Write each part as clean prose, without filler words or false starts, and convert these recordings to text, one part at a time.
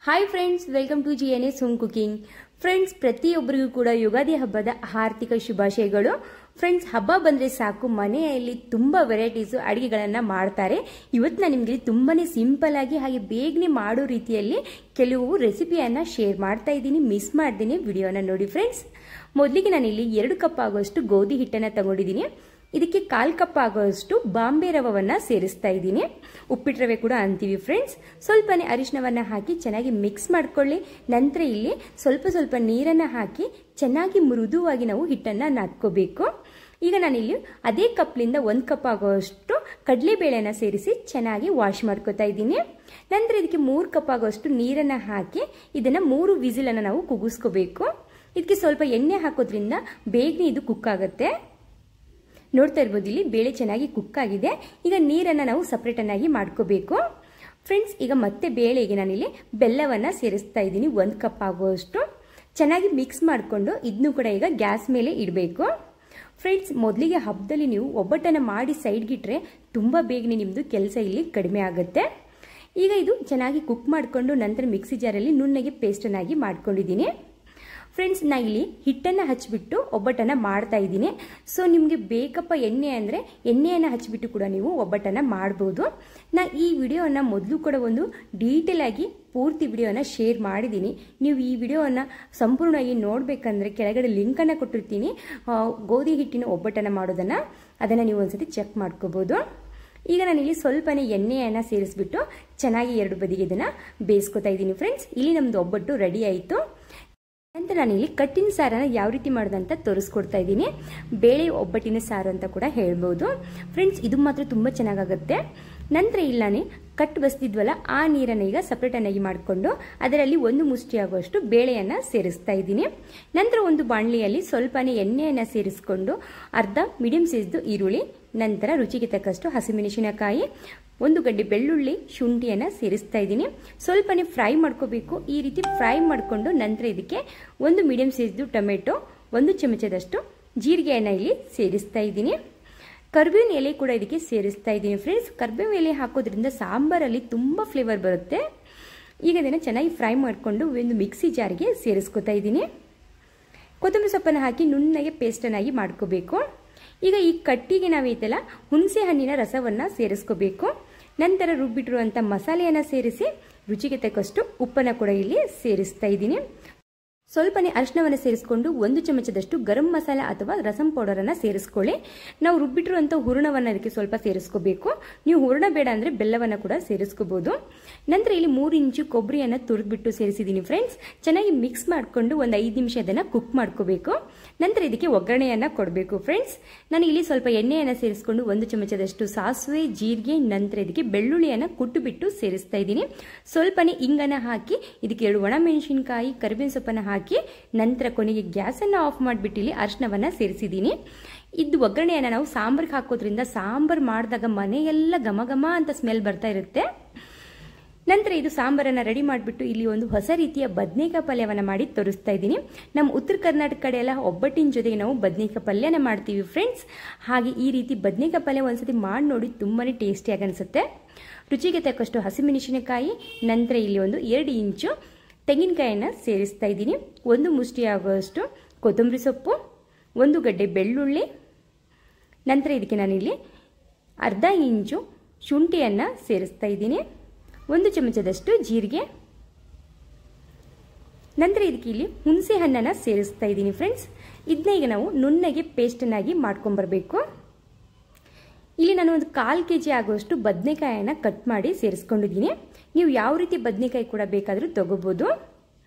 Hi friends, welcome to GNS home cooking. Friends, ಪ್ರತಿಯೊಬ್ಬರಿಗೂ ಕೂಡ ಯುಗಾದಿ ಹಬ್ಬದ ಆರ್ಥಿಕ ಶುಭಾಶಯಗಳು. ಫ್ರೆಂಡ್ಸ್, ಹಬ್ಬ ಬಂದರೆ ಸಾಕು ಮನೆಯಲ್ಲಿ ತುಂಬ ವೆರೈಟೀಸು ಅಡುಗೆಗಳನ್ನು ಮಾಡ್ತಾರೆ. ಇವತ್ತು ನಾನು ನಿಮಗೆ ತುಂಬಾ ಸಿಂಪಲ್ ಆಗಿ ಹಾಗೆ ಬೇಗನೆ ಮಾಡೋ ರೀತಿಯಲ್ಲಿ ಕೆಲವು ರೆಸಿಪಿಯನ್ನು ಶೇರ್ ಮಾಡ್ತಾ ಇದ್ದೀನಿ. ಮಿಸ್ ಮಾಡ್ತೀನಿ, ವಿಡಿಯೋನ ನೋಡಿ. ಫ್ರೆಂಡ್ಸ್, ಮೊದಲಿಗೆ ನಾನಿಲ್ಲಿ 2 ಕಪ್ ಆಗೋಷ್ಟು ಗೋಧಿ ಹಿಟ್ಟನ್ನು ತಗೊಂಡಿದ್ದೀನಿ. ಇದಕ್ಕೆ 1/4 ಕಪ್ ಆಗೋಷ್ಟು ಬಾಂಬೆ ರವವನ್ನು ಸೇರಿಸ್ತಾ ಇದ್ದೀನಿ. ಉಪ್ಪಿಟ್ಟು ರವೆ ಕೂಡ ಅಂತೀವಿ ಫ್ರೆಂಡ್ಸ್. ಸ್ವಲ್ಪನೇ ಅರಿಶಿನವನ್ನು ಹಾಕಿ ಚೆನ್ನಾಗಿ ಮಿಕ್ಸ್ ಮಾಡ್ಕೊಳ್ಳಿ. ನಂತರ ಇಲ್ಲಿ ಸ್ವಲ್ಪ ನೀರನ್ನು ಹಾಕಿ ಚೆನ್ನಾಗಿ ಮೃದುವಾಗಿ ನಾವು ಹಿಟ್ಟನ್ನು ನಾದ್ಕೋಬೇಕು. ಈಗ ನಾನಿಲ್ಲಿ ಅದೇ ಕಪ್ಲಿಂದ 1 ಕಪ್ ಆಗೋಷ್ಟು ಕಡಲೆಬೇಳೆಯನ್ನು ಸೇರಿಸಿ ಚೆನ್ನಾಗಿ ವಾಶ್ ಮಾಡ್ಕೋತಾ ಇದ್ದೀನಿ. ನಂತರ ಇದಕ್ಕೆ 3 ಕಪ್ ಆಗೋಷ್ಟು ನೀರನ್ನು ಹಾಕಿ ಇದನ್ನು 3 ವಿಸಿಲನ್ನು ನಾವು ಕುಗ್ಗಿಸ್ಕೋಬೇಕು. ಇದಕ್ಕೆ ಸ್ವಲ್ಪ ಎಣ್ಣೆ ಹಾಕೋದ್ರಿಂದ ಬೇಗನೆ ಇದು ಕುಕ್ ಆಗುತ್ತೆ. ನೋಡ್ತಾ ಇರ್ಬೋದು, ಇಲ್ಲಿ ಬೇಳೆ ಚೆನ್ನಾಗಿ ಕುಕ್ ಆಗಿದೆ. ಈಗ ನೀರನ್ನು ನಾವು ಸಪ್ರೇಟನ್ನಾಗಿ ಮಾಡ್ಕೋಬೇಕು. ಫ್ರೆಂಡ್ಸ್, ಈಗ ಮತ್ತೆ ಬೇಳೆಗೆ ನಾನಿಲ್ಲಿ ಬೆಲ್ಲವನ್ನು ಸೇರಿಸ್ತಾ ಇದ್ದೀನಿ. 1 ಕಪ್ ಆಗುವಷ್ಟು ಚೆನ್ನಾಗಿ ಮಿಕ್ಸ್ ಮಾಡಿಕೊಂಡು ಇದನ್ನು ಕೂಡ ಈಗ ಗ್ಯಾಸ್ ಮೇಲೆ ಇಡಬೇಕು. ಫ್ರೆಂಡ್ಸ್, ಮೊದಲಿಗೆ ಹಬ್ಬದಲ್ಲಿ ನೀವು ಒಬ್ಬಟ್ಟನ್ನು ಮಾಡಿ ಸೈಡ್ಗಿಟ್ರೆ ತುಂಬ ಬೇಗನೆ ನಿಮ್ಮದು ಕೆಲಸ ಇಲ್ಲಿ ಕಡಿಮೆ ಆಗುತ್ತೆ. ಈಗ ಇದು ಚೆನ್ನಾಗಿ ಕುಕ್ ಮಾಡಿಕೊಂಡು ನಂತರ ಮಿಕ್ಸಿ ಜಾರಲ್ಲಿ ನುಣ್ಣಗೆ ಪೇಸ್ಟನ್ನಾಗಿ ಮಾಡ್ಕೊಂಡಿದ್ದೀನಿ. ಫ್ರೆಂಡ್ಸ್, ನಾ ಇಲ್ಲಿ ಹಿಟ್ಟನ್ನು ಹಚ್ಚಿಬಿಟ್ಟು ಒಬ್ಬಟ್ಟನ್ನು ಮಾಡ್ತಾ ಇದ್ದೀನಿ. ಸೊ ನಿಮಗೆ ಬೇಕಪ್ಪ ಎಣ್ಣೆ ಅಂದರೆ ಎಣ್ಣೆಯನ್ನು ಹಚ್ಚಿಬಿಟ್ಟು ಕೂಡ ನೀವು ಒಬ್ಬಟ್ಟನ್ನು ಮಾಡ್ಬೋದು. ನಾ ಈ ವಿಡಿಯೋನ ಮೊದಲು ಕೂಡ ಒಂದು ಡೀಟೇಲ್ ಆಗಿ ಪೂರ್ತಿ ವಿಡಿಯೋನ ಶೇರ್ ಮಾಡಿದ್ದೀನಿ. ನೀವು ಈ ವಿಡಿಯೋವನ್ನು ಸಂಪೂರ್ಣವಾಗಿ ನೋಡಬೇಕಂದ್ರೆ ಕೆಳಗಡೆ ಲಿಂಕನ್ನು ಕೊಟ್ಟಿರ್ತೀನಿ. ಗೋಧಿ ಹಿಟ್ಟಿನ ಒಬ್ಬಟ್ಟನ್ನು ಮಾಡೋದನ್ನು ಅದನ್ನು ನೀವು ಒಂದ್ಸತಿ ಚೆಕ್ ಮಾಡ್ಕೋಬೋದು. ಈಗ ನಾನಿಲ್ಲಿ ಸ್ವಲ್ಪನೇ ಎಣ್ಣೆಯನ್ನು ಸೇರಿಸ್ಬಿಟ್ಟು ಚೆನ್ನಾಗಿ 2 ಬದಿಗೆ ಇದನ್ನು ಬೇಯಿಸ್ಕೊತಾ ಇದ್ದೀನಿ. ಫ್ರೆಂಡ್ಸ್, ಇಲ್ಲಿ ನಮ್ಮದು ಒಬ್ಬಟ್ಟು ರೆಡಿ ಆಯಿತು. ನಂತರ ನಾನಿಲ್ಲಿ ಕಟ್ಟಿನ ಸಾರನ್ನು ಯಾವ ರೀತಿ ಮಾಡೋದಂತ ತೋರಿಸ್ಕೊಡ್ತಾ ಇದ್ದೀನಿ. ಬೇಳೆ ಒಬ್ಬಟ್ಟಿನ ಸಾರು ಅಂತ ಕೂಡ ಹೇಳ್ಬೋದು. ಫ್ರೆಂಡ್ಸ್, ಇದು ಮಾತ್ರ ತುಂಬ ಚೆನ್ನಾಗಾಗುತ್ತೆ. ನಂತರ ಇಲ್ಲಿ ನಾನು ಕಟ್ ಬಸ್ತಿದ್ವಲ್ಲ ಆ ನೀರನ್ನು ಈಗ ಸಪ್ರೇಟನ್ನಾಗಿ ಮಾಡಿಕೊಂಡು ಅದರಲ್ಲಿ 1 ಮುಷ್ಟಿ ಆಗುವಷ್ಟು ಬೇಳೆಯನ್ನು ಸೇರಿಸ್ತಾ ಇದ್ದೀನಿ. ನಂತರ ಒಂದು ಬಾಣಲಿಯಲ್ಲಿ ಸ್ವಲ್ಪನೇ ಎಣ್ಣೆಯನ್ನು ಸೇರಿಸ್ಕೊಂಡು ಅರ್ಧ ಮೀಡಿಯಂ ಸೈಜ್ದು ಈರುಳ್ಳಿ, ನಂತರ ರುಚಿಗೆ ತಕ್ಕಷ್ಟು ಹಸಿಮೆಣಸಿನಕಾಯಿ, 1 ಗಡ್ಡೆ ಬೆಳ್ಳುಳ್ಳಿ, ಶುಂಠಿಯನ್ನು ಸೇರಿಸ್ತಾ ಇದ್ದೀನಿ. ಸ್ವಲ್ಪನೇ ಫ್ರೈ ಮಾಡ್ಕೋಬೇಕು. ಈ ರೀತಿ ಫ್ರೈ ಮಾಡಿಕೊಂಡು ನಂತರ ಇದಕ್ಕೆ 1 ಮೀಡಿಯಂ ಸೈಜ್ದು ಟೊಮೆಟೊ, 1 ಚಮಚದಷ್ಟು ಜೀರಿಗೆಯನ್ನು ಇಲ್ಲಿ ಸೇರಿಸ್ತಾ ಇದ್ದೀನಿ. ಕರಿಬೇವಿನ ಎಲೆ ಕೂಡ ಇದಕ್ಕೆ ಸೇರಿಸ್ತಾ ಇದ್ದೀನಿ. ಫ್ರೆಂಡ್ಸ್, ಕರಿಬೇವಿನ ಎಲೆ ಹಾಕೋದ್ರಿಂದ ಸಾಂಬಾರಲ್ಲಿ ತುಂಬ ಫ್ಲೇವರ್ ಬರುತ್ತೆ. ಈಗ ಇದನ್ನು ಚೆನ್ನಾಗಿ ಫ್ರೈ ಮಾಡಿಕೊಂಡು ಒಂದು ಮಿಕ್ಸಿ ಜಾರಿಗೆ ಸೇರಿಸ್ಕೊತಾ ಇದ್ದೀನಿ. ಕೊತ್ತಂಬರಿ ಸೊಪ್ಪನ್ನು ಹಾಕಿ ನುಣ್ಣಗೆ ಪೇಸ್ಟನ್ನಾಗಿ ಮಾಡ್ಕೋಬೇಕು. ಈಗ ಈ ಕಟ್ಟಿಗೆ ನಾವೈತಲ್ಲ ಹುಣಸೆ ಹಣ್ಣಿನ ರಸವನ್ನು ಸೇರಿಸ್ಕೋಬೇಕು. ನಂತರ ರುಬ್ಬಿಟ್ಟಿರುವಂಥ ಮಸಾಲೆಯನ್ನು ಸೇರಿಸಿ ರುಚಿಗೆ ತಕ್ಕಷ್ಟು ಉಪ್ಪನ್ನು ಕೂಡ ಇಲ್ಲಿ ಸೇರಿಸ್ತಾ ಇದ್ದೀನಿ. ಸ್ವಲ್ಪನೇ ಅರಿಶಿನವನ್ನು ಸೇರಿಸ್ಕೊಂಡು 1 ಚಮಚದಷ್ಟು ಗರಂ ಮಸಾಲ ಅಥವಾ ರಸಂ ಪೌಡರನ್ನು ಸೇರಿಸ್ಕೊಳ್ಳಿ. ನಾವು ರುಬ್ಬಿಟ್ಟಿರುವಂಥ ಹೂರಣವನ್ನು ಅದಕ್ಕೆ ಸ್ವಲ್ಪ ಸೇರಿಸ್ಕೋಬೇಕು. ನೀವು ಹೂರಣ ಬೇಡ ಅಂದರೆ ಬೆಲ್ಲವನ್ನು ಕೂಡ ಸೇರಿಸ್ಕೋಬೋದು. ನಂತರ ಇಲ್ಲಿ 3 ಇಂಚು ಕೊಬ್ಬರಿಯನ್ನು ತುರಿದ್ಬಿಟ್ಟು ಸೇರಿಸಿದ್ದೀನಿ. ಫ್ರೆಂಡ್ಸ್, ಚೆನ್ನಾಗಿ ಮಿಕ್ಸ್ ಮಾಡಿಕೊಂಡು ಒಂದು 5 ನಿಮಿಷ ಅದನ್ನು ಕುಕ್ ಮಾಡ್ಕೋಬೇಕು. ನಂತರ ಇದಕ್ಕೆ ಒಗ್ಗರಣೆಯನ್ನು ಕೊಡಬೇಕು. ಫ್ರೆಂಡ್ಸ್, ನಾನು ಇಲ್ಲಿ ಸ್ವಲ್ಪ ಎಣ್ಣೆಯನ್ನು ಸೇರಿಸ್ಕೊಂಡು 1 ಚಮಚದಷ್ಟು ಸಾಸಿವೆ, ಜೀರಿಗೆ, ನಂತರ ಇದಕ್ಕೆ ಬೆಳ್ಳುಳ್ಳಿಯನ್ನು ಕುಟ್ಟುಬಿಟ್ಟು ಸೇರಿಸ್ತಾ ಇದ್ದೀನಿ. ಸ್ವಲ್ಪನೇ ಇಂಗನ್ನು ಹಾಕಿ ಇದಕ್ಕೆ 2 ಒಣಮೆಣಸಿನಕಾಯಿ, ಕರಿಬೇವಿನ ಸೊಪ್ಪನ್ನು ಹಾಕಿ ನಂತರ ಕೊನೆಗೆ ಗ್ಯಾಸನ್ನು ಆಫ್ ಮಾಡಿಬಿಟ್ಟು ಇಲ್ಲಿ ಅರಿಶಿನವನ್ನು ಸೇರಿಸಿದ್ದೀನಿ. ಇದು ಒಗ್ಗರಣೆಯನ್ನು ನಾವು ಸಾಂಬಾರ್ಗೆ ಹಾಕೋದ್ರಿಂದ ಸಾಂಬಾರು ಮಾಡಿದಾಗ ಮನೆಯೆಲ್ಲ ಘಮ ಘಮ ಅಂತ ಸ್ಮೆಲ್ ಬರ್ತಾ ಇರುತ್ತೆ. ನಂತರ ಇದು ಸಾಂಬಾರನ್ನು ರೆಡಿ ಮಾಡಿಬಿಟ್ಟು ಇಲ್ಲಿ ಒಂದು ಹೊಸ ರೀತಿಯ ಬದನೆಕಾಯಿ ಪಲ್ಯವನ್ನು ಮಾಡಿ ತೋರಿಸ್ತಾ ಇದ್ದೀನಿ. ನಮ್ಮ ಉತ್ತರ ಕರ್ನಾಟಕ ಕಡೆ ಎಲ್ಲ ಒಬ್ಬಟ್ಟಿನ ಜೊತೆಗೆ ನಾವು ಬದನೆಕಾಯಿ ಪಲ್ಯನ ಮಾಡ್ತೀವಿ. ಫ್ರೆಂಡ್ಸ್, ಹಾಗೆ ಈ ರೀತಿ ಬದನೆಕಾಯಿ ಪಲ್ಯ ಒಂದ್ಸತಿ ಮಾಡಿ ನೋಡಿ, ತುಂಬಾ ಟೇಸ್ಟಿಯಾಗಿ ಅನಿಸುತ್ತೆ. ರುಚಿಗೆ ತಕ್ಕಷ್ಟು ಹಸಿಮೆಣಸಿನಕಾಯಿ, ನಂತರ ಇಲ್ಲಿ ಒಂದು 2 ಇಂಚು ತೆಂಗಿನಕಾಯಿಯನ್ನು ಸೇರಿಸ್ತಾ ಇದ್ದೀನಿ. 1 ಮುಷ್ಟಿ ಆಗುವಷ್ಟು ಕೊತ್ತಂಬರಿ ಸೊಪ್ಪು, 1 ಗಡ್ಡೆ ಬೆಳ್ಳುಳ್ಳಿ, ನಂತರ ಇದಕ್ಕೆ ನಾನಿಲ್ಲಿ ಅರ್ಧ ಇಂಚು ಶುಂಠಿಯನ್ನು ಸೇರಿಸ್ತಾ ಇದ್ದೀನಿ. 1 ಚಮಚದಷ್ಟು ಜೀರಿಗೆ, ನಂತರ ಇದಕ್ಕೆ ಇಲ್ಲಿ ಹುಣಸೆ ಹಣ್ಣನ್ನು ಸೇರಿಸ್ತಾ ಇದ್ದೀನಿ. ಫ್ರೆಂಡ್ಸ್, ಇದನ್ನ ಈಗ ನಾವು ನುಣ್ಣಗೆ ಪೇಸ್ಟನ್ನಾಗಿ ಮಾಡ್ಕೊಂಬರ್ಬೇಕು. ಇಲ್ಲಿ ನಾನು ಒಂದು 1/4 kg ಆಗುವಷ್ಟು ಬದನೆಕಾಯನ್ನು ಕಟ್ ಮಾಡಿ ಸೇರಿಸ್ಕೊಂಡಿದ್ದೀನಿ. ನೀವು ಯಾವ ರೀತಿ ಬದನೆಕಾಯಿ ಕೂಡ ಬೇಕಾದರೂ ತಗೋಬೋದು.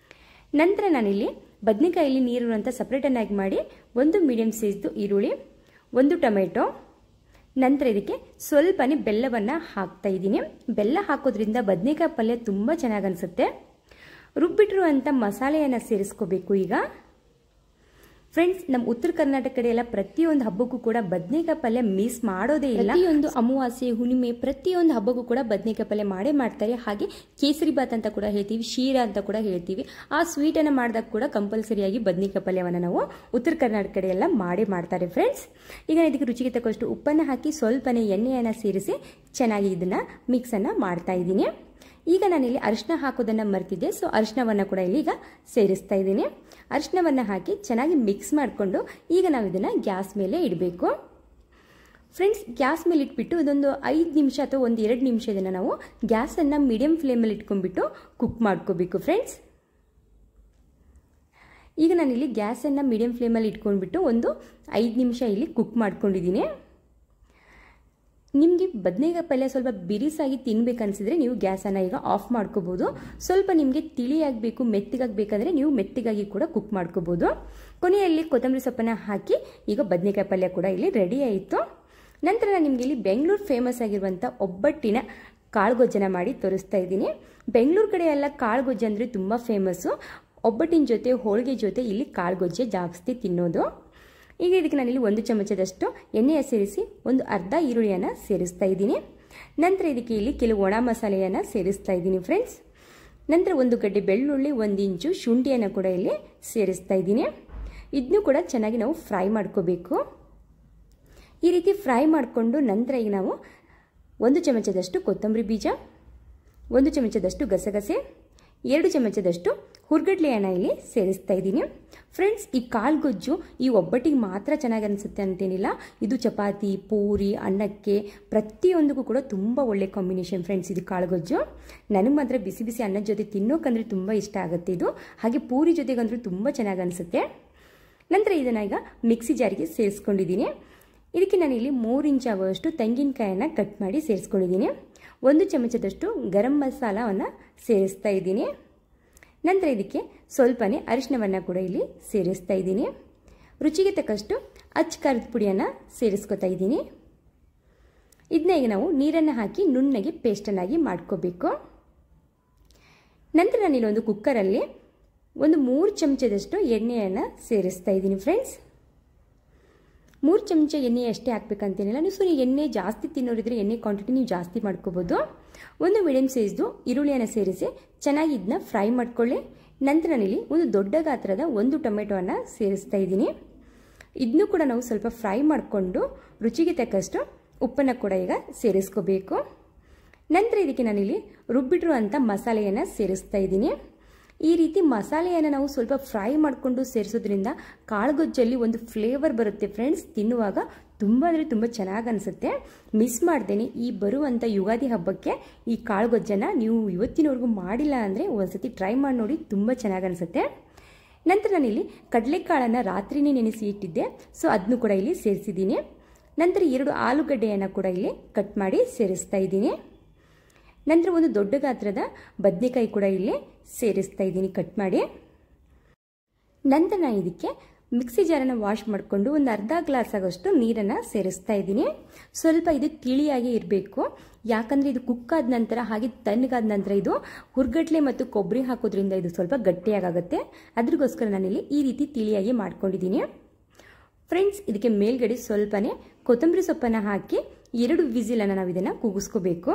ನಂತರ ನಾನಿಲ್ಲಿ ಬದನೆಕಾಯಲ್ಲಿ ನೀರಿರುವಂಥ ಸಪ್ರೇಟನ್ನಾಗಿ ಮಾಡಿ 1 ಮೀಡಿಯಂ ಸೈಜ್ದು ಈರುಳ್ಳಿ, 1 ಟೊಮೆಟೊ, ನಂತರ ಇದಕ್ಕೆ ಸ್ವಲ್ಪನೇ ಬೆಲ್ಲವನ್ನು ಹಾಕ್ತಾ ಇದ್ದೀನಿ. ಬೆಲ್ಲ ಹಾಕೋದ್ರಿಂದ ಬದನೆಕಾಯಿ ಪಲ್ಯ ತುಂಬ ಚೆನ್ನಾಗಿ ಅನಿಸುತ್ತೆ. ರುಬ್ಬಿಟ್ಟಿರುವಂಥ ಮಸಾಲೆಯನ್ನು ಸೇರಿಸ್ಕೋಬೇಕು. ಈಗ ಫ್ರೆಂಡ್ಸ್, ನಮ್ಮ ಉತ್ತರ ಕರ್ನಾಟಕ ಕಡೆ ಎಲ್ಲ ಪ್ರತಿಯೊಂದು ಹಬ್ಬಕ್ಕೂ ಕೂಡ ಬದನೆಕಾಯಿ ಪಲ್ಯ ಮಿಸ್ ಮಾಡೋದೇ ಇಲ್ಲ. ಪ್ರತಿಯೊಂದು ಅಮಾವಾಸ್ಯೆ, ಹುಣ್ಣಿಮೆ, ಪ್ರತಿಯೊಂದು ಹಬ್ಬಕ್ಕೂ ಕೂಡ ಬದನೆಕಾಯಿ ಪಲ್ಯ ಮಾಡೇ ಮಾಡ್ತಾರೆ. ಹಾಗೆ ಕೇಸರಿ ಬಾತ್ ಅಂತ ಕೂಡ ಹೇಳ್ತೀವಿ, ಶೀರಾ ಅಂತ ಕೂಡ ಹೇಳ್ತೀವಿ. ಆ ಸ್ವೀಟನ್ನು ಮಾಡಿದಾಗ ಕೂಡ ಕಂಪಲ್ಸರಿಯಾಗಿ ಬದನೆಕಾಯಿ ಪಲ್ಯವನ್ನು ನಾವು ಉತ್ತರ ಕರ್ನಾಟಕ ಕಡೆ ಎಲ್ಲ ಮಾಡೇ ಮಾಡ್ತಾರೆ. ಫ್ರೆಂಡ್ಸ್, ಈಗ ಇದಕ್ಕೆ ರುಚಿಗೆ ತಕ್ಕಷ್ಟು ಉಪ್ಪನ್ನು ಹಾಕಿ ಸ್ವಲ್ಪನೇ ಎಣ್ಣೆಯನ್ನು ಸೇರಿಸಿ ಚೆನ್ನಾಗಿ ಇದನ್ನು ಮಿಕ್ಸನ್ನು ಮಾಡ್ತಾ ಇದ್ದೀನಿ. ಈಗ ನಾನಿಲ್ಲಿ ಅರಿಶಿನ ಹಾಕೋದನ್ನು ಮರ್ತಿದ್ದೆ, ಸೊ ಅರಿಶಿನವನ್ನು ಕೂಡ ಇಲ್ಲಿ ಈಗ ಸೇರಿಸ್ತಾ ಇದ್ದೀನಿ. ಅರಿಶಿನವನ್ನು ಹಾಕಿ ಚೆನ್ನಾಗಿ ಮಿಕ್ಸ್ ಮಾಡಿಕೊಂಡು ಈಗ ನಾವು ಇದನ್ನು ಗ್ಯಾಸ್ ಮೇಲೆ ಇಡಬೇಕು. ಫ್ರೆಂಡ್ಸ್, ಗ್ಯಾಸ್ ಮೇಲೆ ಇಟ್ಬಿಟ್ಟು ಇದೊಂದು 5 ನಿಮಿಷ ಅಥವಾ ಒಂದು 2 ನಿಮಿಷ ಇದನ್ನು ನಾವು ಗ್ಯಾಸನ್ನು ಮೀಡಿಯಂ ಫ್ಲೇಮಲ್ಲಿ ಇಟ್ಕೊಂಡ್ಬಿಟ್ಟು ಕುಕ್ ಮಾಡ್ಕೋಬೇಕು. ಫ್ರೆಂಡ್ಸ್, ಈಗ ನಾನಿಲ್ಲಿ ಗ್ಯಾಸನ್ನು ಮೀಡಿಯಂ ಫ್ಲೇಮಲ್ಲಿ ಇಟ್ಕೊಂಡ್ಬಿಟ್ಟು ಒಂದು 5 ನಿಮಿಷ ಇಲ್ಲಿ ಕುಕ್ ಮಾಡ್ಕೊಂಡಿದ್ದೀನಿ. ನಿಮಗೆ ಬದನೆಕಾಯಿ ಪಲ್ಯ ಸ್ವಲ್ಪ ಬಿರಿಸಾಗಿ ತಿನ್ಬೇಕನ್ಸಿದ್ರೆ ನೀವು ಗ್ಯಾಸನ್ನು ಈಗ ಆಫ್ ಮಾಡ್ಕೋಬೋದು. ಸ್ವಲ್ಪ ನಿಮಗೆ ತಿಳಿಯಾಗಬೇಕು, ಮೆತ್ತಗಾಗಬೇಕಂದ್ರೆ ನೀವು ಮೆತ್ತಗಾಗಿ ಕೂಡ ಕುಕ್ ಮಾಡ್ಕೋಬೋದು. ಕೊನೆಯಲ್ಲಿ ಕೊತ್ತಂಬರಿ ಸೊಪ್ಪನ್ನು ಹಾಕಿ ಈಗ ಬದನೆಕಾಯಿ ಪಲ್ಯ ಕೂಡ ಇಲ್ಲಿ ರೆಡಿ ಆಯಿತು. ನಂತರ ನಾನು ನಿಮಗೆ ಇಲ್ಲಿ ಬೆಂಗಳೂರು ಫೇಮಸ್ ಆಗಿರುವಂಥ ಒಬ್ಬಟ್ಟಿನ ಕಾಳುಗೊಜ್ಜನ ಮಾಡಿ ತೋರಿಸ್ತಾ ಇದ್ದೀನಿ. ಬೆಂಗಳೂರು ಕಡೆ ಎಲ್ಲ ಕಾಳುಗೊಜ್ಜು ಅಂದರೆ ತುಂಬ ಫೇಮಸ್ಸು. ಒಬ್ಬಟ್ಟಿನ ಜೊತೆ ಹೋಳಿಗೆ ಜೊತೆ ಇಲ್ಲಿ ಕಾಳುಗೊಜ್ಜೆ ಜಾಸ್ತಿ ತಿನ್ನೋದು. ಈಗ ಇದಕ್ಕೆ ನಾನಿಲ್ಲಿ 1 ಚಮಚದಷ್ಟು ಎಣ್ಣೆಯ ಸೇರಿಸಿ ಒಂದು ಅರ್ಧ ಈರುಳ್ಳಿಯನ್ನು ಸೇರಿಸ್ತಾ ಇದ್ದೀನಿ. ನಂತರ ಇದಕ್ಕೆ ಇಲ್ಲಿ ಕೆಲವು ಒಣ ಮಸಾಲೆಯನ್ನು ಸೇರಿಸ್ತಾ ಇದ್ದೀನಿ. ಫ್ರೆಂಡ್ಸ್, ನಂತರ 1 ಗಡ್ಡೆ ಬೆಳ್ಳುಳ್ಳಿ, 1 ಇಂಚು ಶುಂಠಿಯನ್ನು ಕೂಡ ಇಲ್ಲಿ ಸೇರಿಸ್ತಾ ಇದ್ದೀನಿ. ಇದನ್ನು ಕೂಡ ಚೆನ್ನಾಗಿ ನಾವು ಫ್ರೈ ಮಾಡ್ಕೋಬೇಕು. ಈ ರೀತಿ ಫ್ರೈ ಮಾಡಿಕೊಂಡು ನಂತರ ಈಗ ನಾವು 1 ಚಮಚದಷ್ಟು ಕೊತ್ತಂಬರಿ ಬೀಜ, 1 ಚಮಚದಷ್ಟು ಗಸಗಸೆ, 2 ಚಮಚದಷ್ಟು ಹುರ್ಗಡ್ಲೆಯನ್ನು ಇಲ್ಲಿ ಸೇರಿಸ್ತಾ ಇದ್ದೀನಿ. ಫ್ರೆಂಡ್ಸ್, ಈ ಕಾಳುಗೊಜ್ಜು ಈ ಒಬ್ಬಟ್ಟಿಗೆ ಮಾತ್ರ ಚೆನ್ನಾಗಿ ಅನಿಸುತ್ತೆ ಅಂತೇನಿಲ್ಲ. ಇದು ಚಪಾತಿ, ಪೂರಿ, ಅನ್ನಕ್ಕೆ ಪ್ರತಿಯೊಂದಕ್ಕೂ ಕೂಡ ತುಂಬ ಒಳ್ಳೆ ಕಾಂಬಿನೇಷನ್. ಫ್ರೆಂಡ್ಸ್, ಇದು ಕಾಳುಗೊಜ್ಜು ನನಗೆ ಮಾತ್ರ ಬಿಸಿ ಬಿಸಿ ಅನ್ನದ ಜೊತೆ ತಿನ್ನೋಕಂದ್ರೆ ತುಂಬ ಇಷ್ಟ ಆಗುತ್ತೆ ಇದು. ಹಾಗೆ ಪೂರಿ ಜೊತೆಗಂದ್ರೂ ತುಂಬ ಚೆನ್ನಾಗಿ ಅನಿಸುತ್ತೆ. ನಂತರ ಇದನ್ನು ಈಗ ಮಿಕ್ಸಿ ಜಾರಿಗೆ ಸೇರಿಸ್ಕೊಂಡಿದ್ದೀನಿ. ಇದಕ್ಕೆ ನಾನಿಲ್ಲಿ 3 ಇಂಚ್ ಆಗುವಷ್ಟು ತೆಂಗಿನಕಾಯನ್ನು ಕಟ್ ಮಾಡಿ ಸೇರಿಸ್ಕೊಂಡಿದ್ದೀನಿ. 1 ಚಮಚದಷ್ಟು ಗರಂ ಮಸಾಲವನ್ನು ಸೇರಿಸ್ತಾ ಇದ್ದೀನಿ. ನಂತರ ಇದಕ್ಕೆ ಸ್ವಲ್ಪನೇ ಅರಿಶಿನವನ್ನು ಕೂಡ ಇಲ್ಲಿ ಸೇರಿಸ್ತಾ ಇದ್ದೀನಿ. ರುಚಿಗೆ ತಕ್ಕಷ್ಟು ಅಚ್ಚ ಖಾರದ ಪುಡಿಯನ್ನು ಸೇರಿಸ್ಕೊತಾ ಇದ್ದೀನಿ. ಇದನ್ನ ಈಗ ನಾವು ನೀರನ್ನು ಹಾಕಿ ನುಣ್ಣಗೆ ಪೇಸ್ಟನ್ನಾಗಿ ಮಾಡ್ಕೋಬೇಕು. ನಂತರ ನಾನಿಲ್ಲಿ ಒಂದು ಕುಕ್ಕರಲ್ಲಿ ಒಂದು 3 ಚಮಚದಷ್ಟು ಎಣ್ಣೆಯನ್ನು ಸೇರಿಸ್ತಾ ಇದ್ದೀನಿ. ಫ್ರೆಂಡ್ಸ್, 3 ಚಮಚ ಎಣ್ಣೆ ಅಷ್ಟೇ ಹಾಕ್ಬೇಕಂತೇನಿಲ್ಲ. ನೀವು ಸುಮ್ಮನೆ ಎಣ್ಣೆ ಜಾಸ್ತಿ ತಿನ್ನೋರಿದ್ರೆ ಎಣ್ಣೆ ಕ್ವಾಂಟಿಟಿ ನೀವು ಜಾಸ್ತಿ ಮಾಡ್ಕೋಬೋದು. ಒಂದು ಮೀಡಿಯಂ ಸೈಜ್ದು ಈರುಳ್ಳಿಯನ್ನು ಸೇರಿಸಿ ಚೆನ್ನಾಗಿ ಇದನ್ನ ಫ್ರೈ ಮಾಡ್ಕೊಳ್ಳಿ. ನಂತರ ನಾನಿಲ್ಲಿ ಒಂದು ದೊಡ್ಡ ಗಾತ್ರದ 1 ಟೊಮೆಟೊವನ್ನು ಸೇರಿಸ್ತಾ ಇದ್ದೀನಿ. ಇದನ್ನು ಕೂಡ ನಾವು ಸ್ವಲ್ಪ ಫ್ರೈ ಮಾಡಿಕೊಂಡು ರುಚಿಗೆ ತಕ್ಕಷ್ಟು ಉಪ್ಪನ್ನು ಕೂಡ ಈಗ ಸೇರಿಸ್ಕೋಬೇಕು. ನಂತರ ಇದಕ್ಕೆ ನಾನಿಲ್ಲಿ ರುಬ್ಬಿಟ್ಟಿರುವಂಥ ಮಸಾಲೆಯನ್ನು ಸೇರಿಸ್ತಾ ಇದ್ದೀನಿ. ಈ ರೀತಿ ಮಸಾಲೆಯನ್ನು ನಾವು ಸ್ವಲ್ಪ ಫ್ರೈ ಮಾಡಿಕೊಂಡು ಸೇರಿಸೋದ್ರಿಂದ ಕಾಳುಗೊಜ್ಜಲ್ಲಿ ಒಂದು ಫ್ಲೇವರ್ ಬರುತ್ತೆ. ಫ್ರೆಂಡ್ಸ್, ತಿನ್ನುವಾಗ ತುಂಬ ಅಂದರೆ ತುಂಬ ಚೆನ್ನಾಗಿ ಅನಿಸುತ್ತೆ. ಮಿಸ್ ಮಾಡ್ದೇನೆ ಈ ಬರುವಂಥ ಯುಗಾದಿ ಹಬ್ಬಕ್ಕೆ ಈ ಕಾಳುಗೊಜ್ಜನ್ನು ನೀವು ಇವತ್ತಿನವರೆಗೂ ಮಾಡಿಲ್ಲ ಅಂದರೆ ಒಂದ್ಸತಿ ಟ್ರೈ ಮಾಡಿ ನೋಡಿ, ತುಂಬ ಚೆನ್ನಾಗಿ ಅನಿಸುತ್ತೆ. ನಂತರ ನಾನಿಲ್ಲಿ ಕಡಲೆಕಾಳನ್ನು ರಾತ್ರಿನೇ ನೆನೆಸಿ ಇಟ್ಟಿದ್ದೆ, ಸೊ ಅದನ್ನು ಕೂಡ ಇಲ್ಲಿ ಸೇರಿಸಿದ್ದೀನಿ. ನಂತರ 2 ಆಲೂಗಡ್ಡೆಯನ್ನು ಕೂಡ ಇಲ್ಲಿ ಕಟ್ ಮಾಡಿ ಸೇರಿಸ್ತಾ ಇದ್ದೀನಿ. ನಂತರ ಒಂದು ದೊಡ್ಡ ಗಾತ್ರದ ಬದನೆಕಾಯಿ ಕೂಡ ಇಲ್ಲಿ ಸೇರಿಸ್ತಾ ಇದ್ದೀನಿ ಕಟ್ ಮಾಡಿ. ನಂತರ ನಾನು ಇದಕ್ಕೆ ಮಿಕ್ಸಿ ಜಾರನ್ನು ವಾಶ್ ಮಾಡಿಕೊಂಡು ಒಂದು ಅರ್ಧ ಗ್ಲಾಸ್ ಆಗೋಷ್ಟು ನೀರನ್ನು ಸೇರಿಸ್ತಾ ಇದ್ದೀನಿ. ಸ್ವಲ್ಪ ಇದು ತಿಳಿಯಾಗಿ ಇರಬೇಕು, ಯಾಕಂದರೆ ಇದು ಕುಕ್ ಆದ ನಂತರ ಹಾಗೆ ತಣ್ಣಗಾದ ನಂತರ ಇದು ಹುರ್ಗಡ್ಲೆ ಮತ್ತು ಕೊಬ್ಬರಿ ಹಾಕೋದ್ರಿಂದ ಇದು ಸ್ವಲ್ಪ ಗಟ್ಟಿಯಾಗುತ್ತೆ. ಅದ್ರಗೋಸ್ಕರ ನಾನಿಲ್ಲಿ ಈ ರೀತಿ ತಿಳಿಯಾಗಿ ಮಾಡ್ಕೊಂಡಿದ್ದೀನಿ. ಫ್ರೆಂಡ್ಸ್, ಇದಕ್ಕೆ ಮೇಲ್ಗಡೆ ಸ್ವಲ್ಪನೇ ಕೊತ್ತಂಬರಿ ಸೊಪ್ಪನ್ನು ಹಾಕಿ 2 ವಿಸಿಲನ್ನು ನಾವು ಇದನ್ನು ಕೂಗಿಸ್ಕೋಬೇಕು.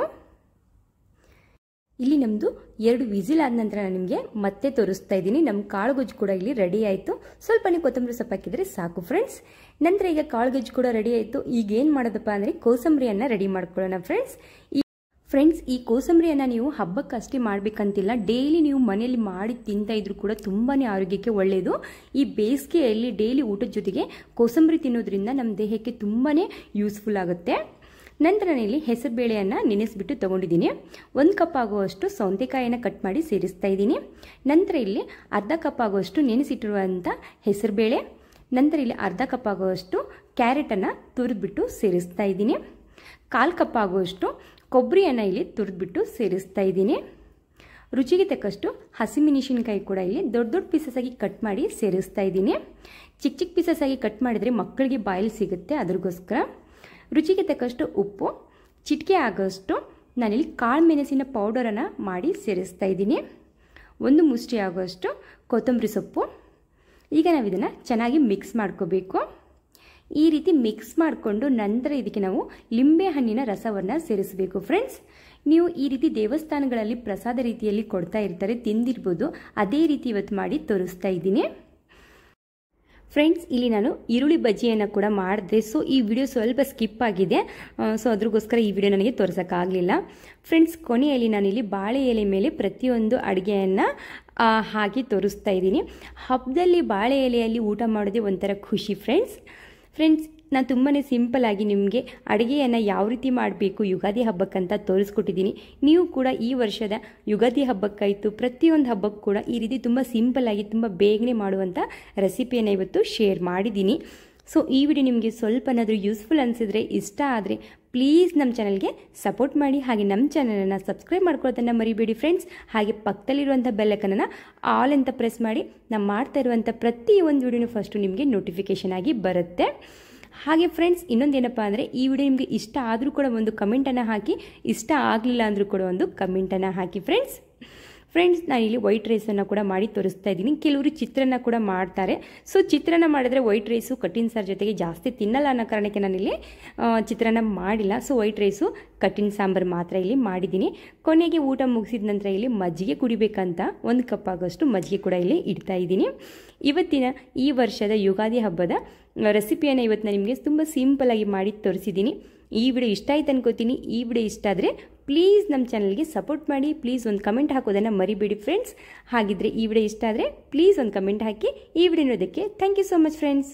ಇಲ್ಲಿ ನಮ್ಮದು 2 ವಿಸಿಲ್ ಆದ ನಂತರ ನಾನು ನಿಮಗೆ ಮತ್ತೆ ತೋರಿಸ್ತಾ ಇದ್ದೀನಿ. ನಮ್ಮ ಕಾಳುಗೊಜ್ಜು ಕೂಡ ಇಲ್ಲಿ ರೆಡಿ ಆಯಿತು. ಸ್ವಲ್ಪನೇ ಕೊತ್ತಂಬರಿ ಸೊಪ್ಪು ಹಾಕಿದರೆ ಸಾಕು. ಫ್ರೆಂಡ್ಸ್, ನಂತರ ಈಗ ಕಾಳುಗೊಜ್ಜು ಕೂಡ ರೆಡಿ ಆಯಿತು. ಈಗ ಏನು ಮಾಡೋದಪ್ಪ ಅಂದರೆ ಕೋಸಂಬರಿಯನ್ನು ರೆಡಿ ಮಾಡ್ಕೊಳ್ಳೋಣ. ಫ್ರೆಂಡ್ಸ್, ಈ ಕೋಸಂಬರಿಯನ್ನು ನೀವು ಹಬ್ಬಕ್ಕಷ್ಟೇ ಮಾಡಬೇಕಂತಿಲ್ಲ, ಡೈಲಿ ನೀವು ಮನೆಯಲ್ಲಿ ಮಾಡಿ ತಿಂತಾ ಇದ್ರೂ ಕೂಡ ತುಂಬಾ ಆರೋಗ್ಯಕ್ಕೆ ಒಳ್ಳೆಯದು. ಈ ಬೇಸಿಗೆಯಲ್ಲಿ ಡೈಲಿ ಊಟದ ಜೊತೆಗೆ ಕೋಸಂಬರಿ ತಿನ್ನೋದ್ರಿಂದ ನಮ್ಮ ದೇಹಕ್ಕೆ ತುಂಬಾ ಯೂಸ್ಫುಲ್ ಆಗುತ್ತೆ. ನಂತರ ನಾನಿಲ್ಲಿ ಹೆಸರು ಬೇಳೆಯನ್ನು ನೆನೆಸಿಬಿಟ್ಟು ತೊಗೊಂಡಿದ್ದೀನಿ. 1 ಕಪ್ ಆಗುವಷ್ಟು ಸೌತೆಕಾಯಿಯನ್ನು ಕಟ್ ಮಾಡಿ ಸೇರಿಸ್ತಾ ಇದ್ದೀನಿ. ನಂತರ ಇಲ್ಲಿ ಅರ್ಧ ಕಪ್ ಆಗುವಷ್ಟು ನೆನೆಸಿಟ್ಟಿರುವಂಥ ಹೆಸರು ಬೇಳೆ, ನಂತರ ಇಲ್ಲಿ ಅರ್ಧ ಕಪ್ ಆಗುವಷ್ಟು ಕ್ಯಾರೆಟನ್ನು ತುರಿದ್ಬಿಟ್ಟು ಸೇರಿಸ್ತಾ ಇದ್ದೀನಿ. 1/4 ಕಪ್ ಆಗುವಷ್ಟು ಕೊಬ್ಬರಿಯನ್ನು ಇಲ್ಲಿ ತುರಿದ್ಬಿಟ್ಟು ಸೇರಿಸ್ತಾ ಇದ್ದೀನಿ. ರುಚಿಗೆ ತಕ್ಕಷ್ಟು ಹಸಿಮೆಣಸಿನಕಾಯಿ ಕೂಡ ಇಲ್ಲಿ ದೊಡ್ಡ ದೊಡ್ಡ ಪೀಸಸ್ ಆಗಿ ಕಟ್ ಮಾಡಿ ಸೇರಿಸ್ತಾ ಇದ್ದೀನಿ. ಚಿಕ್ಕ ಚಿಕ್ಕ ಪೀಸಸ್ ಆಗಿ ಕಟ್ ಮಾಡಿದರೆ ಮಕ್ಕಳಿಗೆ ಬಾಯಲ್ಲಿ ಸಿಗುತ್ತೆ, ಅದ್ರಗೋಸ್ಕರ. ರುಚಿಗೆ ತಕ್ಕಷ್ಟು ಉಪ್ಪು, ಚಿಟಿಕೆ ಆಗೋಷ್ಟು ನಾನಿಲ್ಲಿ ಕಾಳು ಮೆಣಸಿನ ಪೌಡರನ್ನು ಮಾಡಿ ಸೇರಿಸ್ತಾ ಇದ್ದೀನಿ. 1 ಮುಷ್ಟಿ ಆಗುವಷ್ಟು ಕೊತ್ತಂಬರಿ ಸೊಪ್ಪು. ಈಗ ನಾವು ಇದನ್ನು ಚೆನ್ನಾಗಿ ಮಿಕ್ಸ್ ಮಾಡ್ಕೋಬೇಕು. ಈ ರೀತಿ ಮಿಕ್ಸ್ ಮಾಡಿಕೊಂಡು ನಂತರ ಇದಕ್ಕೆ ನಾವು ಲಿಂಬೆ ಹಣ್ಣಿನ ರಸವನ್ನು ಸೇರಿಸಬೇಕು. ಫ್ರೆಂಡ್ಸ್, ನೀವು ಈ ರೀತಿ ದೇವಸ್ಥಾನಗಳಲ್ಲಿ ಪ್ರಸಾದ ರೀತಿಯಲ್ಲಿ ಕೊಡ್ತಾ ಇರ್ತಾರೆ, ತಿಂದಿರ್ಬೋದು. ಅದೇ ರೀತಿ ಇವತ್ತು ಮಾಡಿ ತೋರಿಸ್ತಾ ಇದ್ದೀನಿ. ಫ್ರೆಂಡ್ಸ್, ಇಲ್ಲಿ ನಾನು ಈರುಳ್ಳಿ ಬಜ್ಜಿಯನ್ನು ಕೂಡ ಮಾಡಿದೆ. ಸೊ ಈ ವಿಡಿಯೋ ಸ್ವಲ್ಪ ಸ್ಕಿಪ್ ಆಗಿದೆ. ಸೊ ಅದ್ರಗೋಸ್ಕರ ಈ ವಿಡಿಯೋ ನನಗೆ ತೋರಿಸೋಕ್ಕಾಗಲಿಲ್ಲ. ಫ್ರೆಂಡ್ಸ್, ಕೊನೆಯಲ್ಲಿ ನಾನಿಲ್ಲಿ ಬಾಳೆ ಎಲೆ ಮೇಲೆ ಪ್ರತಿಯೊಂದು ಅಡುಗೆಯನ್ನು ಹಾಕಿ ತೋರಿಸ್ತಾ ಇದ್ದೀನಿ. ಹಬ್ಬದಲ್ಲಿ ಬಾಳೆ ಎಲೆಯಲ್ಲಿ ಊಟ ಮಾಡೋದೇ ಒಂಥರ ಖುಷಿ ಫ್ರೆಂಡ್ಸ್. ನಾನು ತುಂಬಾ ಸಿಂಪಲ್ ಆಗಿ ನಿಮಗೆ ಅಡುಗೆಯನ್ನು ಯಾವ ರೀತಿ ಮಾಡಬೇಕು ಯುಗಾದಿ ಹಬ್ಬಕ್ಕಂತ ತೋರಿಸ್ಕೊಟ್ಟಿದ್ದೀನಿ. ನೀವು ಕೂಡ ಈ ವರ್ಷದ ಯುಗಾದಿ ಹಬ್ಬಕ್ಕಾಯಿತು ಪ್ರತಿಯೊಂದು ಹಬ್ಬಕ್ಕೂ ಕೂಡ ಈ ರೀತಿ ತುಂಬ ಸಿಂಪಲ್ ಆಗಿ ತುಂಬ ಬೇಗನೆ ಮಾಡುವಂಥ ರೆಸಿಪಿಯನ್ನು ಇವತ್ತು ಶೇರ್ ಮಾಡಿದ್ದೀನಿ. ಸೊ ಈ ವಿಡಿಯೋ ನಿಮಗೆ ಸ್ವಲ್ಪನಾದರೂ ಯೂಸ್ಫುಲ್ ಅನಿಸಿದರೆ, ಇಷ್ಟ ಆದರೆ ಪ್ಲೀಸ್ ನಮ್ಮ ಚಾನಲ್ಗೆ ಸಪೋರ್ಟ್ ಮಾಡಿ. ಹಾಗೆ ನಮ್ಮ ಚಾನಲನ್ನು ಸಬ್ಸ್ಕ್ರೈಬ್ ಮಾಡ್ಕೊಳ್ಳೋದನ್ನು ಮರಿಬೇಡಿ ಫ್ರೆಂಡ್ಸ್. ಹಾಗೆ ಪಕ್ಕದಲ್ಲಿರುವಂಥ ಬೆಲ್ಲೈಕನನ್ನು ಆಲ್ ಅಂತ ಪ್ರೆಸ್ ಮಾಡಿ ನಾನು ಮಾಡ್ತಾ ಇರುವಂಥ ಪ್ರತಿಯೊಂದು ವಿಡಿಯೋನು ಫಸ್ಟು ನಿಮಗೆ ನೋಟಿಫಿಕೇಷನ್ ಆಗಿ ಬರುತ್ತೆ. ಹಾಗೆ ಫ್ರೆಂಡ್ಸ್, ಇನ್ನೊಂದೇನಪ್ಪ ಅಂದರೆ ಈ ವಿಡಿಯೋ ನಿಮಗೆ ಇಷ್ಟ ಆದರೂ ಕೂಡ ಒಂದು ಕಮೆಂಟನ್ನು ಹಾಕಿ, ಇಷ್ಟ ಆಗಲಿಲ್ಲ ಅಂದರೂ ಕೂಡ ಒಂದು ಕಮೆಂಟನ್ನು ಹಾಕಿ ಫ್ರೆಂಡ್ಸ್. ನಾನಿಲ್ಲಿ ವೈಟ್ ರೈಸನ್ನು ಕೂಡ ಮಾಡಿ ತೋರಿಸ್ತಾ ಇದ್ದೀನಿ. ಕೆಲವರು ಚಿತ್ರಾನ್ನ ಕೂಡ ಮಾಡ್ತಾರೆ. ಸೊ ಚಿತ್ರಾನ್ನ ಮಾಡಿದ್ರೆ ವೈಟ್ ರೈಸು ಕಟ್ಟಿನ ಸಾರು ಜೊತೆಗೆ ಜಾಸ್ತಿ ತಿನ್ನಲ್ಲ ಅನ್ನೋ ಕಾರಣಕ್ಕೆ ನಾನಿಲ್ಲಿ ಚಿತ್ರಾನ್ನ ಮಾಡಿಲ್ಲ. ಸೊ ವೈಟ್ ರೈಸು ಕಟ್ಟಿನ ಸಾಂಬಾರು ಮಾತ್ರ ಇಲ್ಲಿ ಮಾಡಿದ್ದೀನಿ. ಕೊನೆಗೆ ಊಟ ಮುಗಿಸಿದ ನಂತರ ಇಲ್ಲಿ ಮಜ್ಜಿಗೆ ಕುಡಿಬೇಕಂತ 1 ಕಪ್ ಆಗೋಷ್ಟು ಮಜ್ಜಿಗೆ ಕೂಡ ಇಲ್ಲಿ ಇಡ್ತಾ ಇದ್ದೀನಿ. ಇವತ್ತಿನ ಈ ವರ್ಷದ ಯುಗಾದಿ ಹಬ್ಬದ ರೆಸಿಪಿಯನ್ನು ಇವತ್ತು ನಾನು ನಿಮಗೆ ತುಂಬ ಸಿಂಪಲಾಗಿ ಮಾಡಿ ತೋರಿಸಿದ್ದೀನಿ. ಈ ವಿಡಿಯೋ ಇಷ್ಟ ಆಯ್ತು ಅನ್ಕೋತೀನಿ. ಈ ವಿಡಿಯೋ ಇಷ್ಟ ಆದರೆ ಪ್ಲೀಸ್ ನಮ್ಮ ಚಾನಲ್ಗೆ ಸಪೋರ್ಟ್ ಮಾಡಿ. ಪ್ಲೀಸ್ ಒಂದು ಕಮೆಂಟ್ ಹಾಕೋದನ್ನು ಮರಿಬೇಡಿ ಫ್ರೆಂಡ್ಸ್. ಹಾಗಿದ್ರೆ ಈ ವಿಡಿಯೋ ಇಷ್ಟ ಆದರೆ ಪ್ಲೀಸ್ ಒಂದು ಕಮೆಂಟ್ ಹಾಕಿ. ಈ ವಿಡಿಯೋ ನೋಡೋದಕ್ಕೆ thank you so much friends.